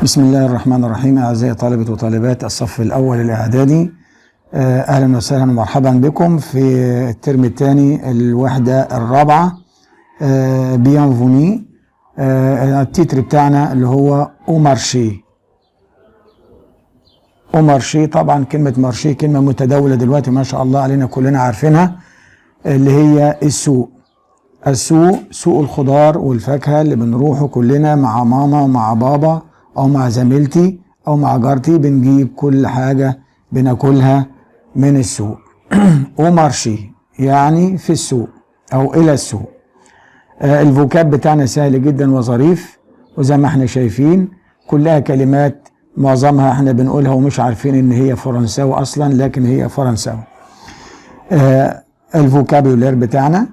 بسم الله الرحمن الرحيم. أعزائي طلبة وطالبات الصف الأول الإعدادي، أهلا وسهلا ومرحبا بكم في الترم الثاني الوحدة الرابعة. بيانفوني. التتر بتاعنا اللي هو أومارشي. أومارشي، طبعا كلمة مارشي كلمة متداولة دلوقتي ما شاء الله علينا كلنا عارفينها، اللي هي السوق. السوق سوق الخضار والفاكهة اللي بنروحه كلنا مع ماما ومع بابا أو مع زميلتي أو مع جارتي، بنجيب كل حاجة بناكلها من السوق. أو مارشي يعني في السوق أو إلى السوق. الفوكاب بتاعنا سهل جدا وظريف، وزي ما احنا شايفين كلها كلمات معظمها احنا بنقولها ومش عارفين إن هي فرنساوي أصلا، لكن هي فرنساوي. الفوكابولير بتاعنا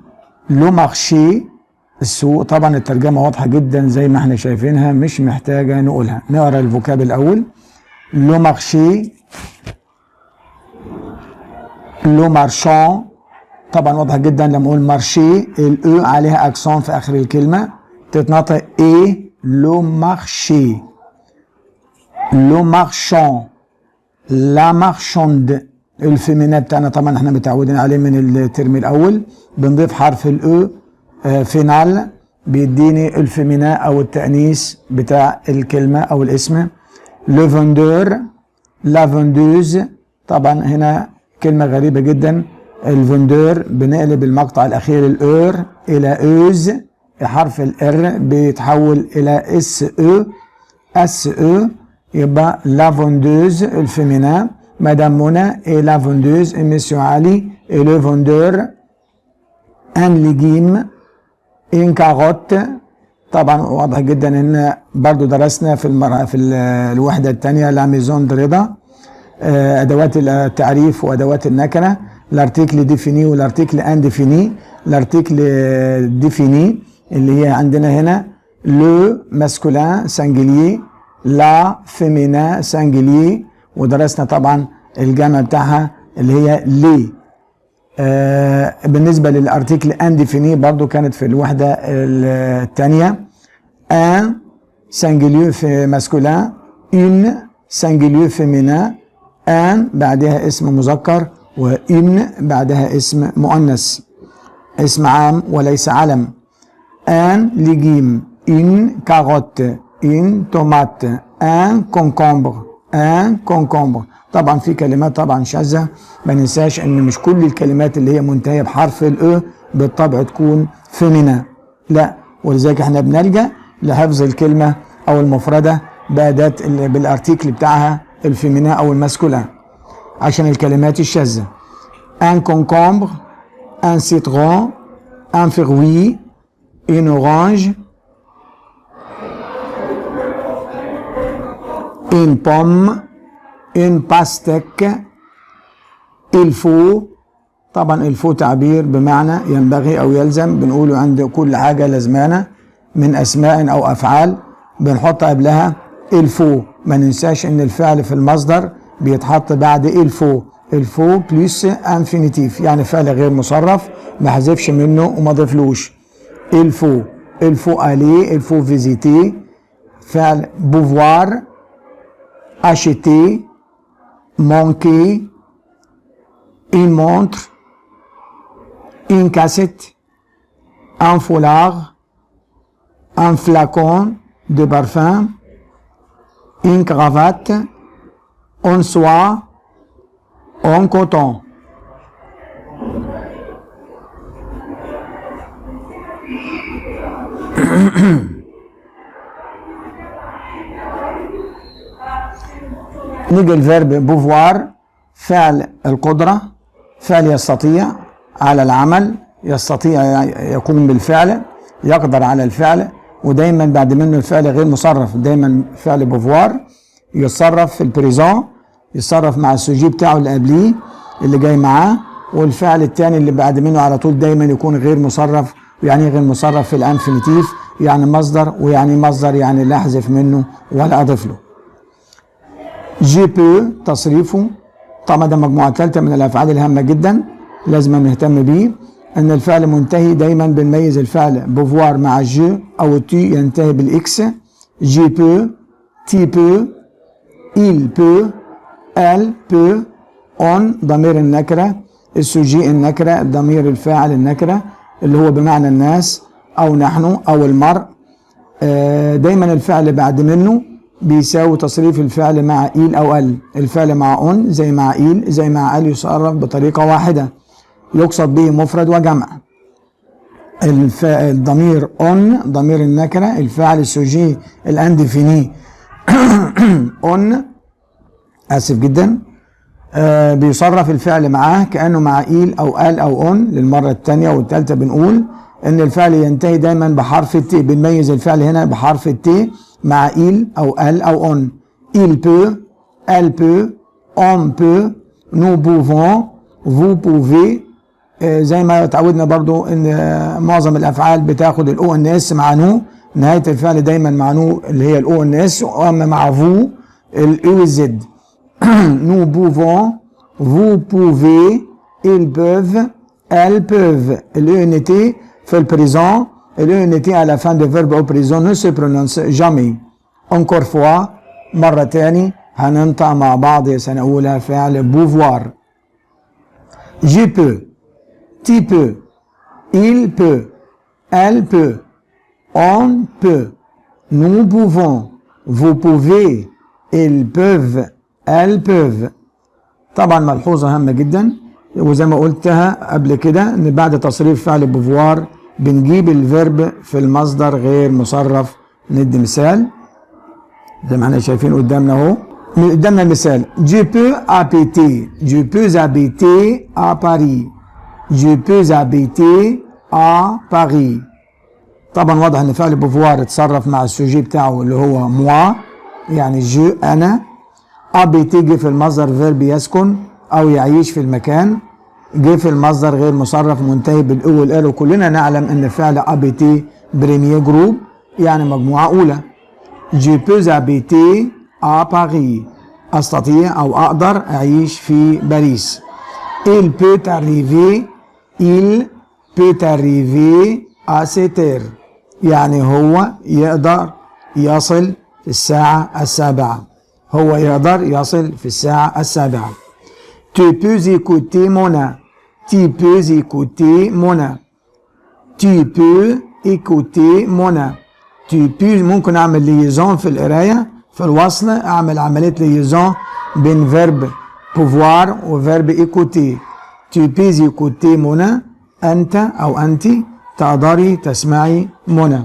لو مارشي السوق، طبعا الترجمة واضحة جدا زي ما احنا شايفينها مش محتاجة نقولها. نقرأ الفوكاب الأول. لو مارشي، لو مارشان، طبعا واضحة جدا لما اقول مارشي الاو عليها اكسون في اخر الكلمة تتنطق اي. لو مارشي، لو مارشان، لا مارشاند. الفيمينا بتاعنا طبعا احنا متعودين عليه من الترم الاول، بنضيف حرف الاو فينال بيديني الفيمينا او التأنيث بتاع الكلمة او الاسم. لو فوندور، لا فوندوز، طبعا هنا كلمة غريبة جدا. الفوندور بنقلب المقطع الاخير الاور الى اوز، حرف الار بيتحول الى اس او، اس او، يبقى لا فوندوز الفيمينا، مدام منى اي لا فوندوز، اي مسيو علي اي لو فوندور. ان ليجيم، ان كاروت، طبعا واضح جدا ان برضو درسنا في الوحده الثانيه لا ميزون دو رضا، ادوات التعريف وادوات النكره. الارتيكل ديفيني والارتيكل انديفيني. الارتيكل ديفيني اللي هي عندنا هنا لو ماسكولين سانجليي، لا فيمينا سانجليي، ودرسنا طبعا الجمع بتاعها اللي هي لي. بالنسبة للارتيكل انديفيني برضو كانت في الوحدة الثانية. ان سانجليو في ماسكولين، اون سانجليو فيمينا، ان بعدها اسم مذكر وان بعدها اسم مؤنث، اسم عام وليس علم. ان ليجيم، ان كاروت، ان تومات، ان كونكومبر، ان كونكومبر. طبعا في كلمات طبعا شاذة، ما ننساش ان مش كل الكلمات اللي هي منتهية بحرف الاو بالطبع تكون فيمينا، لا، ولذلك احنا بنلجأ لحفظ الكلمة او المفردة بأداة بالارتيكل بتاعها الفيمينا او الماسكولين عشان الكلمات الشاذة. ان كونكومبر، ان سيترون، ان فروي، ان اورانج، une pomme, une pastèque. il faut، طبعا il faut تعبير بمعنى ينبغي او يلزم، بنقوله عند كل حاجة لازمانة من اسماء او افعال بنحط قبلها il faut. ما ننساش ان الفعل في المصدر بيتحط بعد il faut. il faut plus infinitif يعني فعل غير مصرف ما حذفش منه وما ضفلوش. il faut، il faut aller، il faut visiter. فعل pouvoir، acheter، manquer، une montre، une cassette، un foulard، un flacon de parfum، une cravate، en soie، en coton. نيجي الفيرب بوفوار، فعل القدرة، فعل يستطيع على العمل، يستطيع يقوم بالفعل، يقدر على الفعل، ودايما بعد منه الفعل غير مصرف. دايما فعل بوفوار يتصرف في البريزون، يتصرف مع السوجي بتاعه اللي قبليه اللي جاي معاه، والفعل الثاني اللي بعد منه على طول دايما يكون غير مصرف. يعني غير مصرف في الانفينيتيف يعني مصدر، ويعني مصدر يعني لا احذف منه ولا اضيف له. جي بو تصريفه، طبعا ده مجموعة ثالثة من الافعال الهامة جدا لازم نهتم بيه. ان الفعل منتهي دايما بنميز الفعل بوفوار مع جو او تي ينتهي بالاكس. جي بو tu peux, il peut, elle peut. on ضمير النكرة، السوجي النكرة، ضمير الفاعل النكرة اللي هو بمعنى الناس أو نحن أو المرء. دايما الفعل بعد منه بيساوي تصريف الفعل مع إيل أو ال. الفعل مع on زي مع إيل زي مع ال يصرف بطريقة واحدة، يقصد به مفرد وجمع. الضمير on ضمير النكرة، الفاعل السوجي الاندفيني on آسف جدا، بيصرف الفعل معاه كأنه مع إيل أو ال أو on. للمرة الثانية والثالثة بنقول إن الفعل ينتهي دايما بحرف الت، بنميز الفعل هنا بحرف الت مع إيل أو ال أو on. il peut, elle peut, on peut, nous pouvons, vous pouvez. زي ما اتعودنا برضو ان معظم الافعال بتاخد الاو ان اس مع نو، نهايه الفعل دايما مع نو اللي هي الاو ان اس، واما مع فو الاو زد. nous pouvons, vous pouvez, ils peuvent, elles peuvent. l'unité في البريزون، l'unité à la fin de verbe au présent ne se prononce jamais. encore fois مرة تاني هننطق مع بعض يا سنة أولى فعل بوفوار. je peux, tu peux, il peut, elle peut, on peut, nous pouvons, vous pouvez, ils peuvent, elles peuvent. طبعا ملحوظة هامة جدا وزي ما قلتها قبل كده ان بعد تصريف فعل بوفوار بنجيب الفيرب في المصدر غير مصرف. ندي مثال زي ما احنا شايفين قدامنا اهو. قدامنا المثال je peux habiter, je peux habiter à Paris, je peux habiter à Paris. طبعا واضح ان فعل بوفوار اتصرف مع السوجي بتاعه اللي هو moi يعني جو انا. habiter جه في المصدر فيرب يسكن او يعيش في المكان، جه في المصدر غير مصرف منتهي بالاو والال، وكلنا نعلم ان فعل habiter بريمير جروب يعني مجموعه اولى. je peux habiter à Paris استطيع او اقدر اعيش في باريس. il peut arriver, il peut arriver à 7 heures يعني هو يقدر يصل في الساعة السابعة، هو يقدر يصل في الساعة السابعة. tu peux écouter Mona, tu peux écouter Mona, tu peux écouter Mona. tu peux ممكن اعمل ليزون في القراية في الوصل، اعمل عملية ليزون بين فيرب pouvoir وفيرب écouter. tu peux écouter Mona انت او انت تقدري تسمعي منى.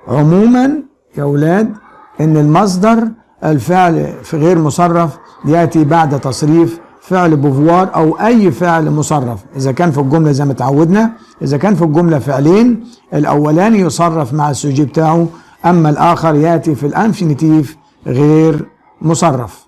عموما يا اولاد ان المصدر الفعل في غير مصرف ياتي بعد تصريف فعل بوفوار او اي فعل مصرف. اذا كان في الجمله زي ما تعودنا، اذا كان في الجمله فعلين الاولاني يصرف مع السوجي بتاعه، اما الاخر ياتي في الانفينيتيف غير مصرف.